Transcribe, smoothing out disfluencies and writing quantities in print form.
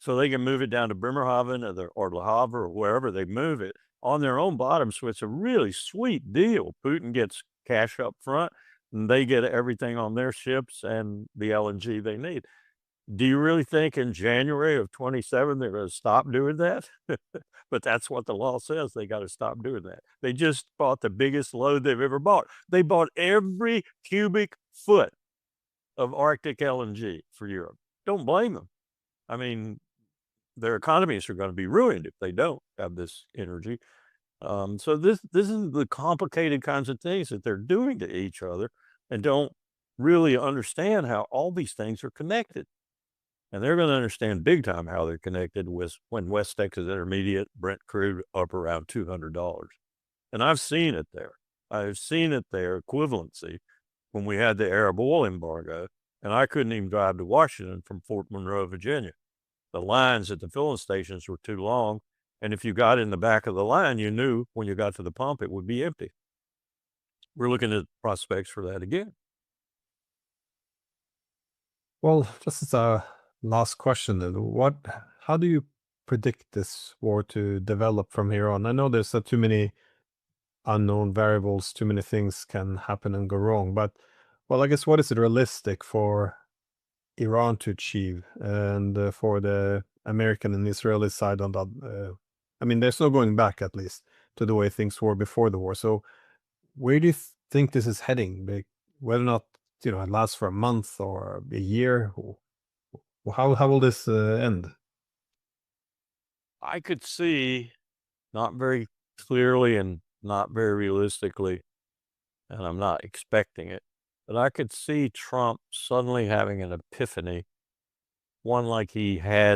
so they can move it down to Bremerhaven or Le Havre or wherever they move it on their own bottom. So it's a really sweet deal. Putin gets cash up front and they get everything on their ships and the LNG they need. Do you really think in January of '27 they're gonna stop doing that? But that's what the law says, they gotta stop doing that. They just bought the biggest load they've ever bought. They bought every cubic foot of Arctic LNG for Europe. Don't blame them. I mean, their economies are gonna be ruined if they don't have this energy. So this is the complicated kinds of things that they're doing to each other and don't really understand how all these things are connected. And they're gonna understand big time how they're connected with when West Texas Intermediate Brent crude up around $200. And I've seen it there. I've seen it there, equivalency, when we had the Arab oil embargo, and I couldn't even drive to Washington from Fort Monroe, Virginia. The lines at the filling stations were too long, and if you got in the back of the line, you knew when you got to the pump it would be empty. We're looking at prospects for that again. Well, just as a last question then, how do you predict this war to develop from here on? I know there's too many unknown variables, too many things can happen and go wrong, but well, I guess what is it realistic for Iran to achieve and for the American and Israeli side on that? I mean, there's no going back at least to the way things were before the war. So where do you think this is heading? Whether or not it lasts for a month or a year, how will this end? I could see, not very clearly and not very realistically, and I'm not expecting it, but I could see Trump suddenly having an epiphany, one like he had